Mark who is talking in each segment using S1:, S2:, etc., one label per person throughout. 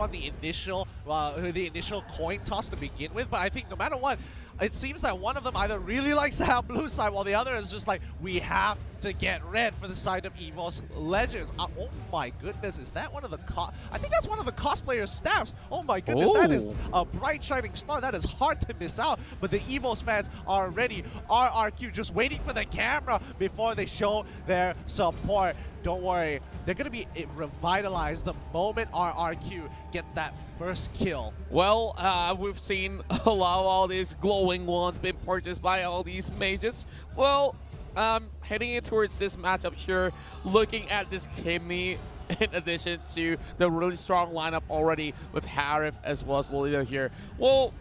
S1: won the initial coin toss to begin with, but I think no matter what, it seems that one of them either really likes to have blue side while the other is just like, we have to get red for the side of Evos Legends. Oh my goodness, is that one of the I think that's one of the cosplayers' staffs. Oh my goodness, that is a bright shining star. That is hard to miss out, but the Evos fans are ready. RRQ just waiting for the camera before they show their support. Don't worry, they're going to be revitalized the moment RRQ get that first kill.
S2: Well, we've seen a lot of all these glowing ones being purchased by all these mages. Well, heading in towards this matchup here, looking at this Kimmy in addition to the really strong lineup already with Harith as well as Lolita here. Well,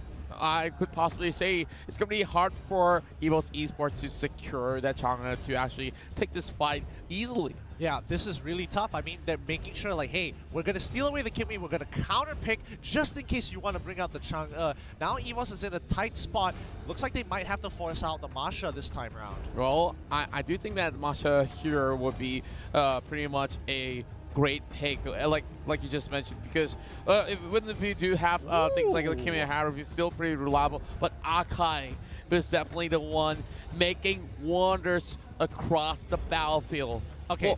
S2: I could possibly say it's going to be hard for Evos Esports to secure that Chang'e to actually take this fight easily.
S1: Yeah, this is really tough. I mean, they're making sure, like, hey, we're going to steal away the Kimmy, we're going to counter-pick just in case you want to bring out the Chang'e. Now Evos is in a tight spot. Looks like they might have to force out the Masha this time around.
S2: Well, I do think that Masha here would be pretty much a great pick, like you just mentioned, because even if we do have things like the Kimmy and Harith, he's still pretty reliable, but Akai is definitely the one making wonders across the battlefield.
S1: Okay.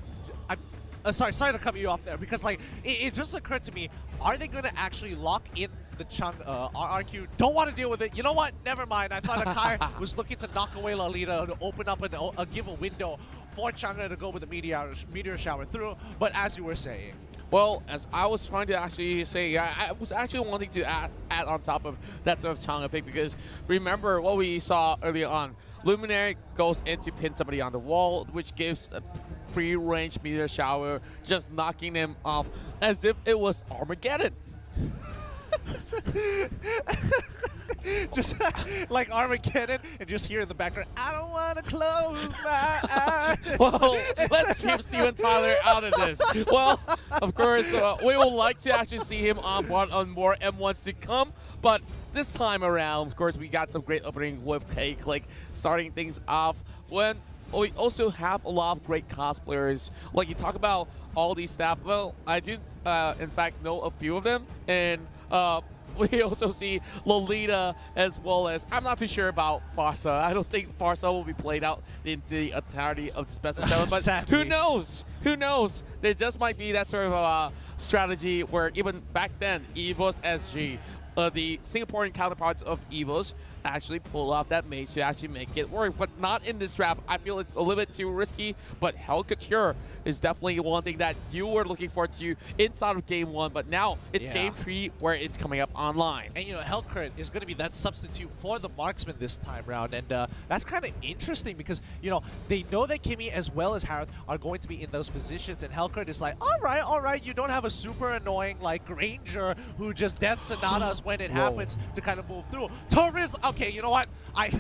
S2: Well,
S1: sorry to cut you off there, because like it just occurred to me, are they going to actually lock in the Chang'e? RRQ don't want to deal with it. You know what? Never mind. I thought Akai was looking to knock away Lolita to open up and give a window for Chang'e to go with the meteor shower through. But as you were saying,
S2: well, as I was trying to actually say, I was actually wanting to add on top of that sort of Chang'e pick, because remember what we saw earlier on. Luminary goes in to pin somebody on the wall, which gives a free-range meteor shower, just knocking them off as if it was Armageddon.
S1: Just like Armageddon, and just hear in the background, I don't want to close my eyes.
S2: Well, let's keep Steven Tyler out of this. Well, of course, we would like to actually see him on more M1s to come, but this time around, of course, we got some great openings with K-Click starting things off. When we also have a lot of great cosplayers. Like you talk about all these staff. Well, I do, in fact, know a few of them, and we also see Lolita as well as, I'm not too sure about Farsa. I don't think Farsa will be played out in the entirety of the Best of 7, but
S1: Sadly.
S2: who knows? Who knows? There just might be that sort of strategy where even back then, Evos SG, the Singaporean counterparts of Evos, actually pull off that mage to actually make it work, but not in this draft. I feel it's a little bit too risky, but Hell Couture is definitely one thing that you were looking forward to inside of Game 1, but now it's Game 3 where it's coming up online.
S1: And you know, Hellcrit is going to be that substitute for the marksman this time around, and that's kind of interesting because, you know, they know that Kimmy as well as Harith are going to be in those positions, and Hellcrit is like, all right, you don't have a super annoying like Granger who just death sonatas when it happens to kind of move through. Toriz, okay, you know what?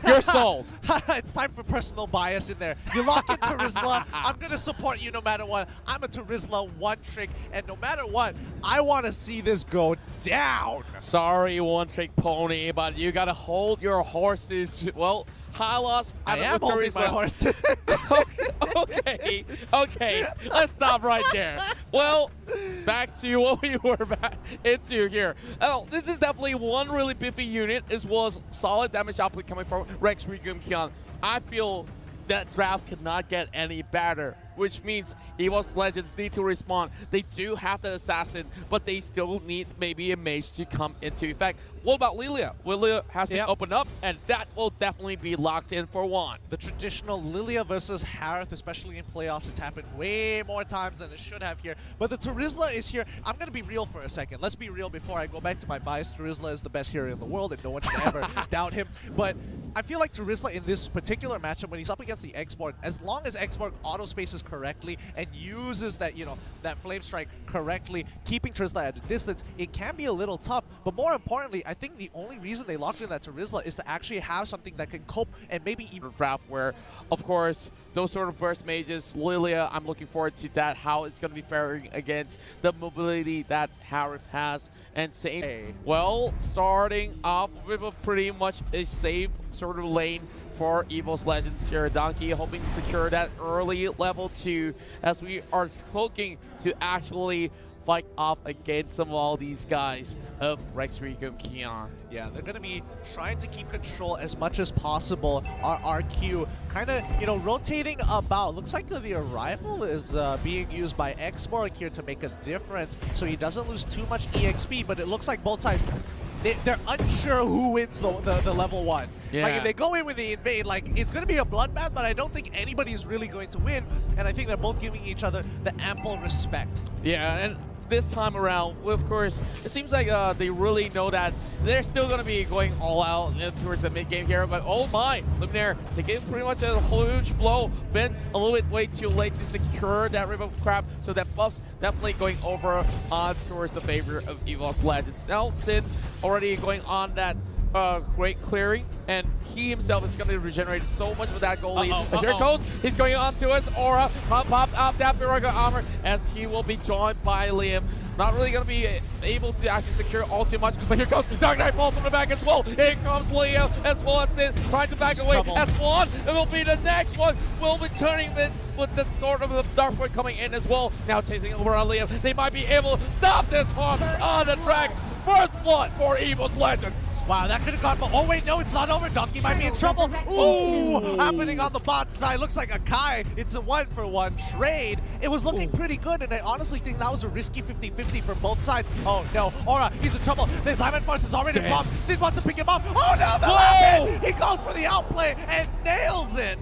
S2: You're sold.
S1: It's time for personal bias in there. You lock in Terizla, I'm going to support you no matter what. I'm a Terizla one trick, and no matter what, I want to see this go down.
S2: Sorry, one trick pony, but you got to hold your horses. Well, Hylos,
S1: I am holding my horse.
S2: Okay, let's stop right there. Well, back to what we were back into here. Oh, this is definitely one really biffy unit, as well as solid damage output coming from Rex Regum Kion. I feel that draft cannot get any better, which means Evos Legends need to respond. They do have the assassin, but they still need maybe a mage to come into effect. What about Lilia? Lilia has been opened up, and that will definitely be locked in for one.
S1: The traditional Lilia versus Harith, especially in playoffs, it's happened way more times than it should have here. But the Terizla is here. I'm going to be real for a second. Let's be real before I go back to my bias. Terizla is the best hero in the world, and no one should ever doubt him. But I feel like Terizla in this particular matchup, when he's up against the Xborg, as long as Xborg auto spaces correctly and uses that, you know, that Flame Strike correctly, keeping Terizla at a distance, it can be a little tough. But more importantly, I think the only reason they locked in that Terizla is to actually have something that can cope and maybe even
S2: draft where, of course, those sort of burst mages, Lilia, I'm looking forward to that, how it's going to be faring against the mobility that Harith has. And same, well, starting off with a pretty much a safe sort of lane for Evos Legends here. Donkey hoping to secure that early level 2 as we are looking to actually fight off against some of all these guys of RRQ Keon.
S1: Yeah, they're going to be trying to keep control as much as possible. RRQ kind of, you know, rotating about. Looks like the arrival is being used by Xborg here to make a difference, so he doesn't lose too much EXP, but it looks like both sides, they're unsure who wins the level 1.
S2: Yeah.
S1: Like, if they go in with the invade, like, it's going to be a bloodbath, but I don't think anybody's really going to win, and I think they're both giving each other the ample respect.
S2: Yeah, and this time around, of course, it seems like they really know that they're still going to be going all out towards the mid-game here, but oh my, Luminaire taking pretty much a huge blow, been a little bit way too late to secure that River of Crap, so that buff's definitely going over towards the favor of Evos Legends. Now Sin already going on that great clearing, and he himself is going to regenerate so much with that goal lead. But here goes, he's going on to his aura, popped out that Heroic armor as he will be joined by Liam. Not really going to be able to actually secure all too much, but here goes Dark Knight falls from the back as well. Here comes Liam as well as Sin trying to back away as one. It will be the next one. Will be turning it with the sort of the Dark Point coming in as well. Now chasing over on Liam. They might be able to stop this one on the track. First blood for Evos Legends.
S1: Wow, that could have gone, but oh wait, no, it's not over. Donkey might be in trouble. Ooh, happening on the bot side. Looks like Akai. It's a 1-for-1 trade. It was looking pretty good, and I honestly think that was a risky 50-50 for both sides. Oh no, Aura, he's in trouble. This Diamond Force is already bombed. Sid wants to pick him up. Oh no, the last hit. He goes for the outplay and nails it.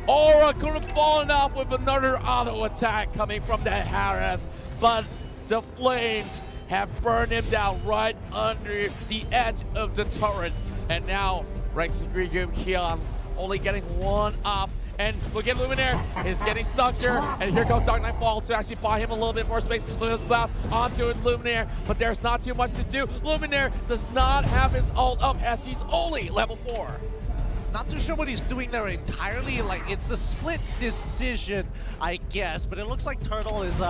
S2: Aura could have fallen off with another auto attack coming from the Harith, but the flames have burned him down right under the edge of the turret. And now RRQ Keon only getting one off. And look at Luminaire is getting stuck here. And here comes Dark Knight Falls to actually buy him a little bit more space. Luminaire's blast onto it, Luminaire, but there's not too much to do. Luminaire does not have his ult up as he's only level 4.
S1: Not too sure what he's doing there entirely. Like, it's a split decision, I guess, but it looks like Turtle is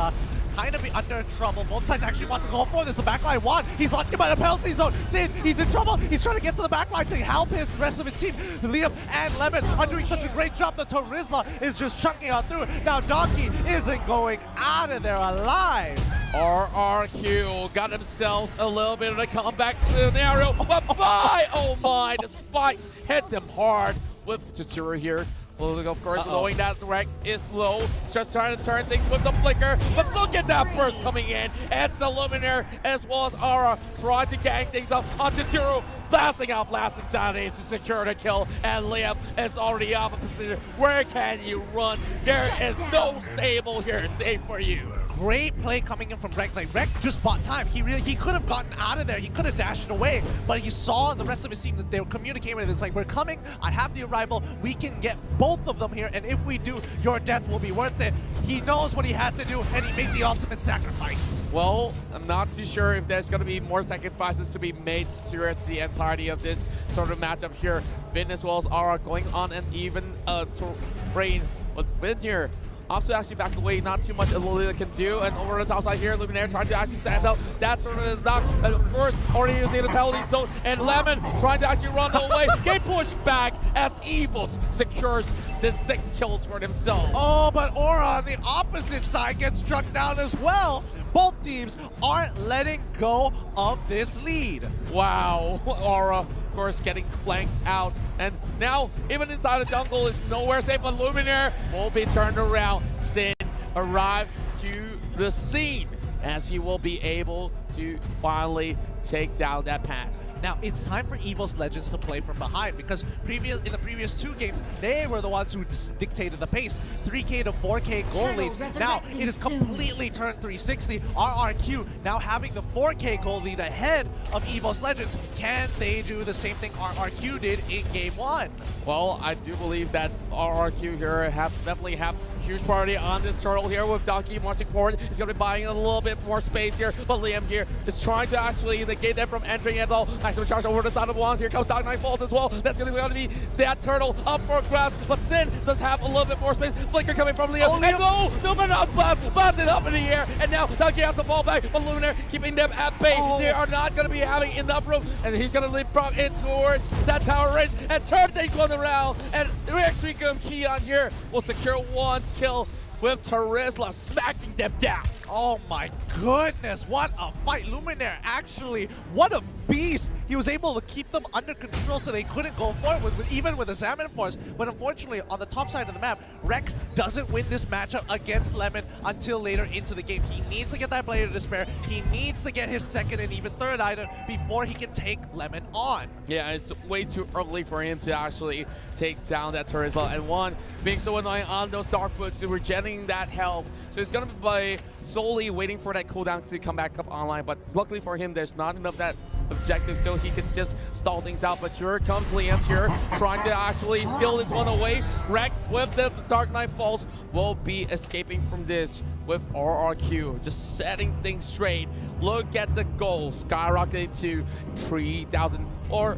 S1: kind of under trouble. Both sides actually want to go for this. The backline won. He's locked in by the penalty zone. Sid, he's in trouble. He's trying to get to the backline to help his rest of his team. Liam and Lemon are doing such a great job that Tarizla is just chunking on through. Now Donkey isn't going out of there alive.
S2: RRQ got themselves a little bit of a comeback scenario, but oh my, the spike hit them hard with Chachura here. Well, of course, blowing that direct is low. Just trying to turn things with the flicker, but look at that burst coming in. And the Luminaire as well as Aura trying to gang things up on Chachura. Blasting out Blast Insanity to secure the kill, and Liam is already off of position. Where can you run? There is no stable here save for you.
S1: Great play coming in from Rek. Like, Rek just bought time. He could have gotten out of there. He could have dashed away, but he saw the rest of his team that they were communicating with. It's like, we're coming. I have the arrival. We can get both of them here, and if we do, your death will be worth it. He knows what he had to do, and he made the ultimate sacrifice.
S2: Well, I'm not too sure if there's going to be more sacrifices to be made towards the entirety of this sort of matchup here. Vin as well as Aura going on an even terrain, but Vin here also actually back away, not too much Lolita can do, and over the top side here, Luminaire trying to actually stand up. That sort of is knocked, and of course, already using the penalty zone, and Lemon trying to actually run away. Get pushed back as Evos secures the 6 kills for himself.
S1: Oh, but Aura on the opposite side gets struck down as well. Both teams aren't letting go of this lead.
S2: Wow, Aura, of course, getting flanked out. And now, even inside the jungle is nowhere safe, but Luminaire will be turned around. Sin arrived to the scene as he will be able to finally take down that path.
S1: Now, it's time for Evos Legends to play from behind, because in the previous 2 games, they were the ones who dictated the pace. 3K to 4K goal leads. Now, it is completely turned 360. RRQ now having the 4K goal lead ahead of Evos Legends. Can they do the same thing RRQ did in Game 1?
S2: Well, I do believe that RRQ here definitely have huge priority on this turtle here with Donkey marching forward. He's going to be buying a little bit more space here, but Liam here is trying to actually negate them from entering at all. Nice to charge over the side of the wall. Here comes Dark Knight Falls as well. That's going to be that turtle up for grabs, but Sin does have a little bit more space. Flicker coming from Liam. Oh, and no matter how blast it up in the air, and now Donkey has to fall back, but Luminaire keeping them at bay. They are not going to be having enough room, and he's going to leapfrog in towards that tower ridge and turn things on around, and RRQ Keon here will secure 1 kill with Tarizla smacking them down.
S1: Oh my goodness, what a fight. Luminaire, actually, what a beast. He was able to keep them under control so they couldn't go forward, even with the Salmon Force. But unfortunately, on the top side of the map, Rek doesn't win this matchup against Lemon until later into the game. He needs to get that Blade of Despair. He needs to get his second and even third item before he can take Lemon on.
S2: Yeah, it's way too early for him to actually take down that turret as well. And one, being so annoying on those Dark Boots, we're regenerating that health. So it's going to be by solely waiting for that cooldown to come back up online. But luckily for him, there's not enough that objective, so he can just stall things out. But here comes Liam here, trying to actually steal this one away. Rek with the Dark Knight Falls will be escaping from this with RRQ, just setting things straight. Look at the goal, skyrocketing to 3,000, or,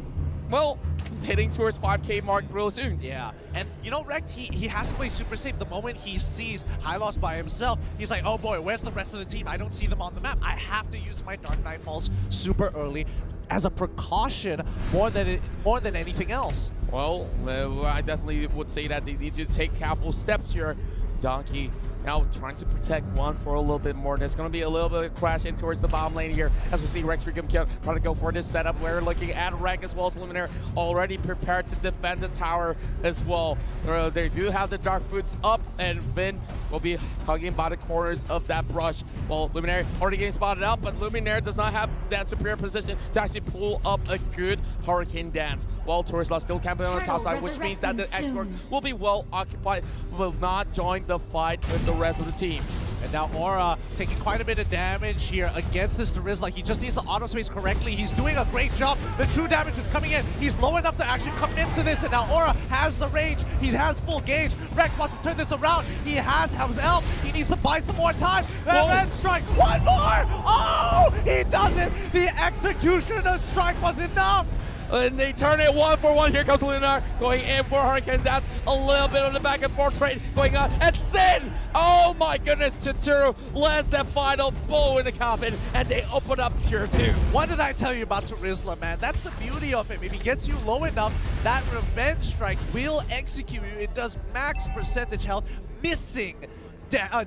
S2: well, heading towards 5K mark real soon.
S1: Yeah, and you know, Rekt, he has to play super safe. The moment he sees Hylos by himself, he's like, oh boy, where's the rest of the team? I don't see them on the map. I have to use my Dark Knight Falls super early as a precaution more than anything else.
S2: Well, I definitely would say that they need to take careful steps here. Donkey now trying to protect one for a little bit more. There's going to be a little bit of crash in towards the bottom lane here as we see Rex Freakum trying to go for this setup. We're looking at Rek as well as Luminaire already prepared to defend the tower as well. They do have the Dark Boots up, and Vin will be hugging by the corners of that brush. Well, Luminaire already getting spotted out, but Luminaire does not have that superior position to actually pull up a good Hurricane Dance. While Turisla still camping on the top side, which means that the Xplus will be well occupied, will not join the fight with the rest of the team.
S1: And now Aura taking quite a bit of damage here against this Turisla. He just needs to auto space correctly. He's doing a great job. The true damage is coming in. He's low enough to actually come into this, and now Aura has the range. He has full gauge. Rek wants to turn this around. He has health. He needs to buy some more time. And then strike. One more! Oh! He does it! The execution of strike was enough!
S2: And they turn it 1-for-1. Here comes Lunar going in for Hurricane Dance. A little bit of the back and forth trade going on. And Sin! Oh my goodness, Tsuru lands that final blow in the coffin, and they open up tier 2.
S1: What did I tell you about Turisla, man? That's the beauty of him. If he gets you low enough, that revenge strike will execute you. It does max percentage health, missing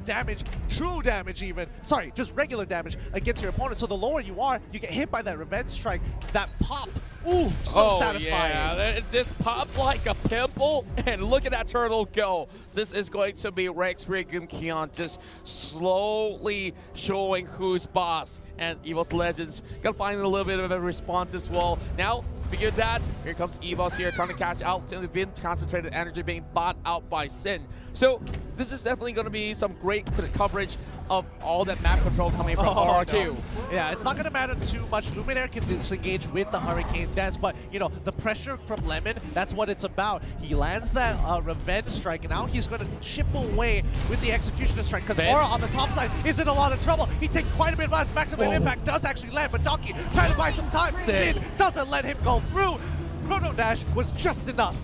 S1: damage, true damage even. Sorry, just regular damage against your opponent. So the lower you are, you get hit by that revenge strike, that pop. Ooh, so satisfying.
S2: Yeah, it just popped like a pimple, and look at that turtle go. This is going to be Rex Freakum Keon just slowly showing who's boss. And Evos Legends gonna find a little bit of a response as well. Now, speaking of that, here comes Evos here trying to catch out. Been concentrated energy being bought out by Sin. So this is definitely gonna be some great coverage of all that map control coming from RRQ.
S1: No. Yeah, it's not gonna matter too much. Luminaire can disengage with the Hurricane Dance, but you know, the pressure from Lemon, that's what it's about. He lands that revenge strike, and now he's gonna chip away with the executioner strike, because Aura on the top side is in a lot of trouble. He takes quite a bit of last maximum impact, does actually land, but Donkey trying to buy some time. Sin doesn't let him go through. Chrono Dash was just enough.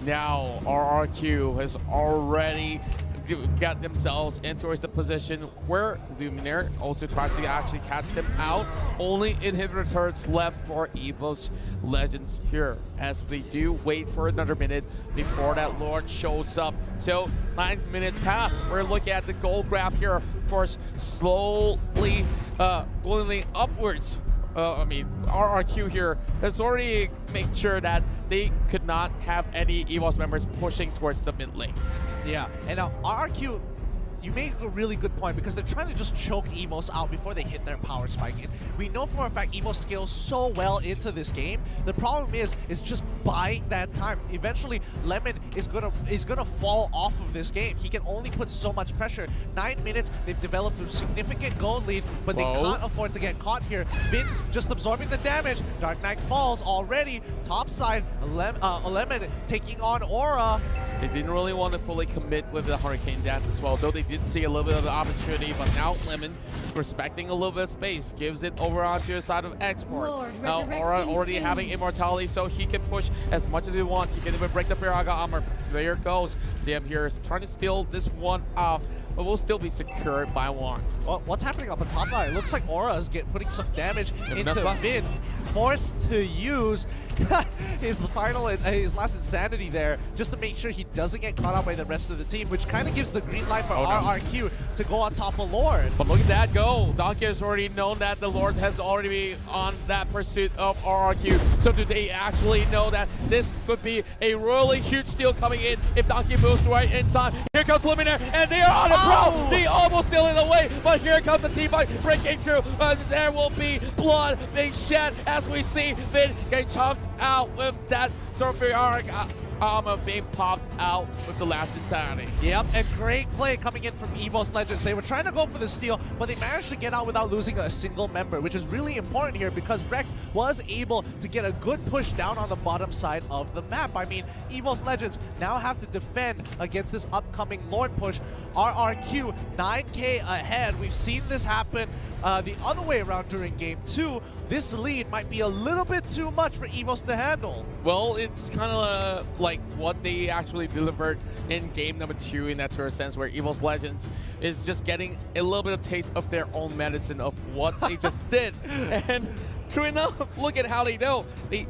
S2: Now RRQ has already got themselves into the position where Luminaire also tries to actually catch them out. Only inhibitor turrets left for Evos Legends here, as they do wait for another minute before that Lord shows up. So 9 minutes pass. We're looking at the goal graph here, of course, slowly going upwards. RRQ here has already made sure that they could not have any Evos members pushing towards the mid lane.
S1: Yeah, and now RRQ, you make a really good point, because they're trying to just choke Evos out before they hit their power spike. And we know for a fact Evos scales so well into this game. The problem is, it's just buying that time. Eventually, Lemon is gonna fall off of this game. He can only put so much pressure. 9 minutes, they've developed a significant gold lead, but they can't afford to get caught here. Vin just absorbing the damage. Dark Knight falls already. Top side, Lemon taking on Aura.
S2: They didn't really want to fully commit with the Hurricane Dance as well, though they did see a little bit of the opportunity, but now Lemon, respecting a little bit of space, gives it over onto the side of Export. Now Aura already having immortality, so he can push as much as he wants. He can even break the Firaga armor. There goes Dim here, is trying to steal this one off, but will still be secured by one.
S1: Well, what's happening up on top now? It looks like Aura is putting some damage into Vin. Forced to use his last insanity there, just to make sure he doesn't get caught out by the rest of the team, which kind of gives the green light for RRQ. to go on top of Lord.
S2: But look at that go. Donkey has already known that the Lord has already been on that pursuit of RRQ. So do they actually know that this could be a really huge steal coming in if Donkey moves right in time? Here comes Luminaire, and they are on a pro. They almost still in the way, but here comes the team fight breaking through. There will be blood being shed as we see Vin getting chunked out with that sulfuric armor being popped out with the last insanity.
S1: Yep, and great play coming in from Evos Legends. They were trying to go for the steal, but they managed to get out without losing a single member, which is really important here because Rex was able to get a good push down on the bottom side of the map. I mean, Evos Legends now have to defend against this upcoming Lord push. RRQ 9K ahead. We've seen this happen the other way around during Game 2. This lead might be a little bit too much for Evos to handle.
S2: Well, it's kind of like what they actually delivered in game number 2 in that sort of sense, where Evos Legends is just getting a little bit of taste of their own medicine of what they just did. And true enough, look at how they know. They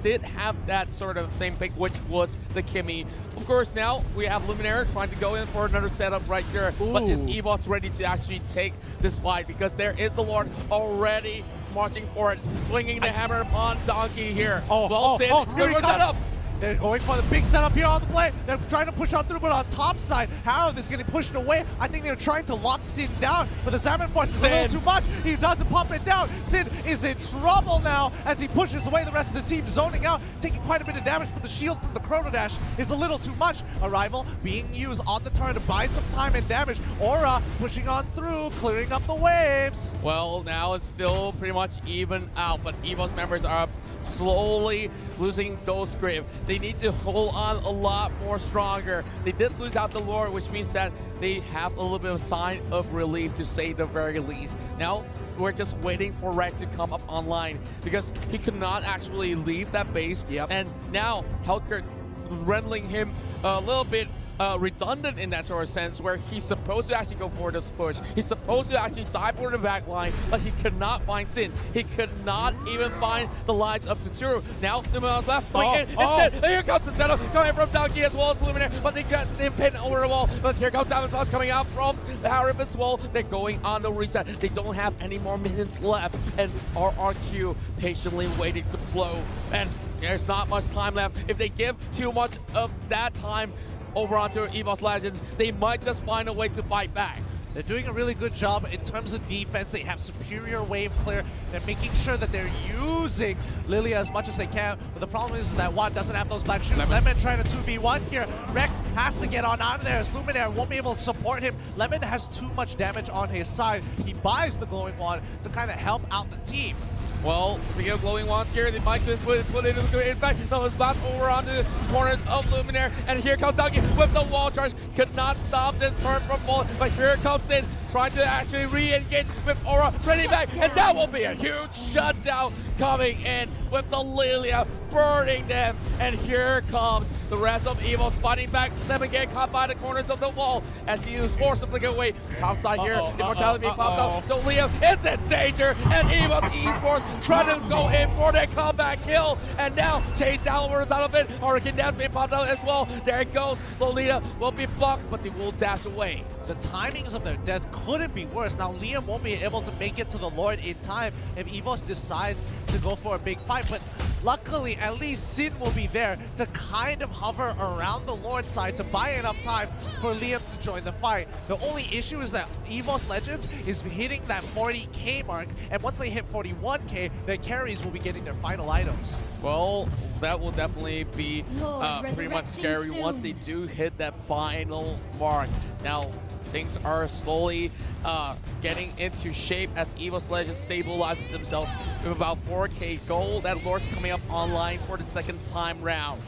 S2: did have that sort of same pick, which was the Kimmy. Of course, now we have Luminaire trying to go in for another setup right here. Ooh. But is Evos ready to actually take this fight? Because there is the Lord already marching for it, swinging the hammer upon Donkey here. Good setup.
S1: They're going for the big setup here on the play. They're trying to push on through, but on top side, Harold is getting pushed away. I think they're trying to lock Sin down, but the Salmon Force is a little too much. He doesn't pump it down. Sin is in trouble now as he pushes away the rest of the team, zoning out, taking quite a bit of damage, but the shield from the Chrono Dash is a little too much. Arrival being used on the turn to buy some time and damage. Aura pushing on through, clearing up the waves.
S2: Well, now it's still pretty much even out, but Evos members are slowly losing those grip. They need to hold on a lot more stronger. They did lose out the Lord, which means that they have a little bit of sign of relief to say the very least. Now we're just waiting for Red to come up online because he could not actually leave that base. And now Helker rendering him a little bit redundant in that sort of sense, where he's supposed to actually go for this push. He's supposed to actually dive for the back line, but he could not find Sin. He could not even find the lines up to Turu. Now, Luminaire left going in instead. Here comes the setup coming from Donkey as well as Luminaire, but they got him pinned over the wall. But here comes Xplus coming out from the Harif as well. They're going on the reset. They don't have any more minutes left, and RRQ patiently waiting to blow. And there's not much time left. If they give too much of that time over onto Evos Legends, they might just find a way to fight back.
S1: They're doing a really good job in terms of defense. They have superior wave clear. They're making sure that they're using Lilia as much as they can. But the problem is that Juan doesn't have those black shoes. Lemon trying to 2v1 here. Rex has to get on out of there as Luminaire won't be able to support him. Lemon has too much damage on his side. He buys the glowing wand to kind of help out the team.
S2: Well, speaking of glowing wands here, they might just put it into the impact. No, it's blast over onto the corners of Luminaire, and here comes Donkey with the wall charge. Could not stop this turn from falling, but here comes Sin, trying to actually re-engage with Aura, ready back, and that will be a huge shutdown coming in with the Lilia burning them, and here comes the rest of Evos fighting back. Lemon getting caught by the corners of the wall as he is forced to get away. Outside here, Immortality being popped up, so Liam is in danger, and Evos Esports trying to go in for their comeback kill, and now chase downwards out of it. Hurricane Dash being popped out as well. There it goes. Lolita will be blocked, but they will dash away.
S1: The timings of their death couldn't be worse. Now Liam won't be able to make it to the Lord in time if Evos decides to go for a big fight, but luckily at least Sin will be there to kind of hover around the Lord side to buy enough time for Liam to join the fight. The only issue is that Evos Legends is hitting that 40k mark, and once they hit 41k, their carries will be getting their final items.
S2: Well, that will definitely be pretty much scary once they do hit that final mark. Now, things are slowly getting into shape as Evos Legends stabilizes himself with about 4k gold. That Lord's coming up online for the second time round.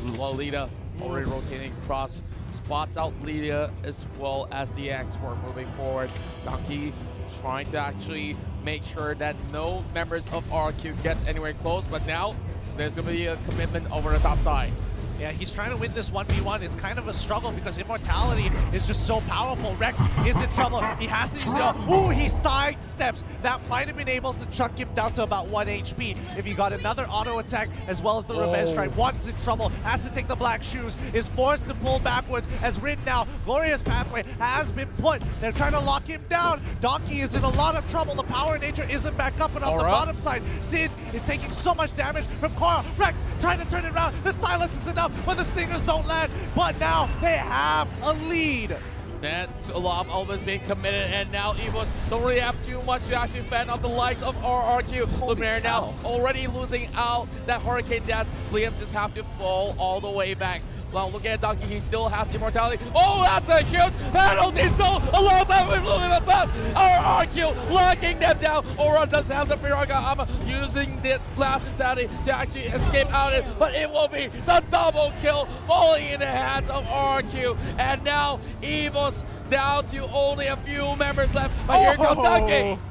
S2: Lolita already rotating across, spots out Lilia as well as the export moving forward. Donkey trying to actually make sure that no members of RRQ gets anywhere close, but now there's going to be a commitment over the top side.
S1: Yeah, he's trying to win this 1v1. It's kind of a struggle because Immortality is just so powerful. Rek is in trouble. He has to use the... Ooh, he sidesteps. That might have been able to chuck him down to about 1 HP if he got another auto attack as well as the revenge strike. One's in trouble, has to take the black shoes, is forced to pull backwards as Rin now. Glorious Pathway has been put. They're trying to lock him down. Donkey is in a lot of trouble. The power in nature isn't back up, and on the bottom side, Sid is taking so much damage from Korra. Rek trying to turn it around. The silence is enough, but the stingers don't land. But now they have a lead.
S2: That's a lot of this being committed, and now Evos don't really have too much to actually fend off the likes of RRQ. Luminaire now already losing out that Hurricane Dash. Liam just have to fall all the way back. Well, look at Donkey, he still has Immortality. Oh, that's a huge penalty, so a long time with losing the pass. RRQ locking them down. Aura does have the Firaga using the last insanity to actually escape out of it, but it will be the double kill falling in the hands of RRQ. And now Evos down to only a few members left. But here comes Donkey.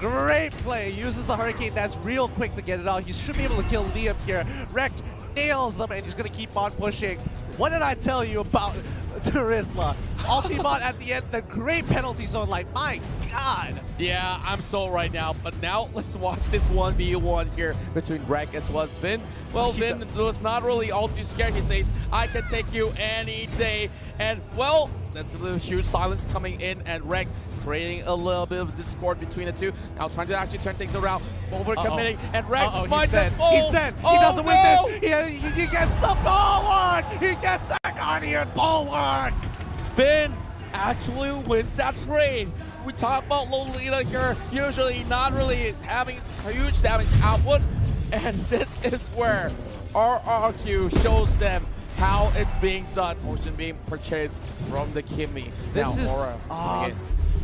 S1: Great play. Uses the Hurricane Dance real quick to get it out. He should be able to kill Liam here. Rek nails them, and he's going to keep on pushing. What did I tell you about Terizla? Ultimate at the end, the great penalty zone, like, my God.
S2: Yeah, I'm sold right now, but now let's watch this 1v1 here between Rek as well as Vin. Well, Vin was not really all too scared. He says, I can take you any day. And, well, that's a little huge silence coming in, and Rek creating a little bit of discord between the two. Now trying to actually turn things around, over-committing, and Rek might just...
S1: He's dead. He doesn't win this. He gets the bulwark. He gets the Guardian bulwark.
S2: Finn actually wins that trade. We talk about Lolita here, usually not really having huge damage output, and this is where RRQ shows them how it's being done. Potion being purchased from the Kimmy.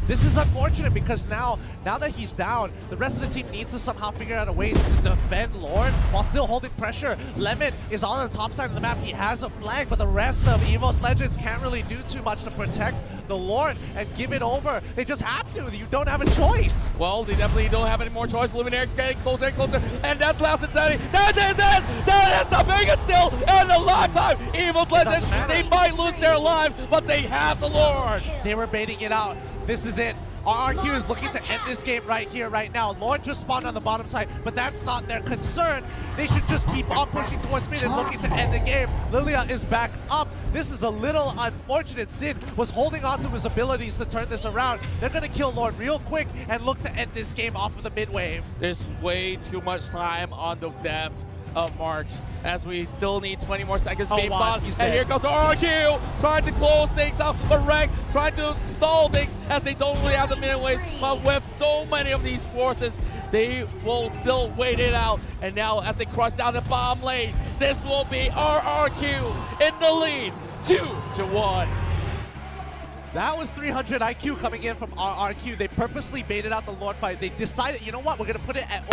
S1: This is unfortunate because now that he's down, the rest of the team needs to somehow figure out a way to defend Lord while still holding pressure. Lemon is on the top side of the map. He has a flag, but the rest of Evos Legends can't really do too much to protect the Lord and give it over. They just have to. You don't have a choice.
S2: Well, they definitely don't have any more choice. Luminaire getting closer and closer, and that's last insanity. That is it! That is the biggest steal in a long time. Evos Legends, they might lose their lives, but they have the Lord.
S1: They were baiting it out. This is it. RRQ is looking to end this game right here, right now. Lord just spawned on the bottom side, but that's not their concern. They should just keep on pushing towards mid and looking to end the game. Lilia is back up. This is a little unfortunate. Sid was holding on to his abilities to turn this around. They're going to kill Lord real quick and look to end this game off of the mid wave.
S2: There's way too much time on the death of March, as we still need 20 more seconds being fought. And here goes RRQ trying to close things out, but Rek trying to stall things as they don't really have the minute ways. But with so many of these forces, they will still wait it out. And now as they crush down the bottom lane, this will be RRQ in the lead, 2-1.
S1: That was 300 IQ coming in from RRQ. They purposely baited out the Lord fight. They decided, you know what, we're going to put it at...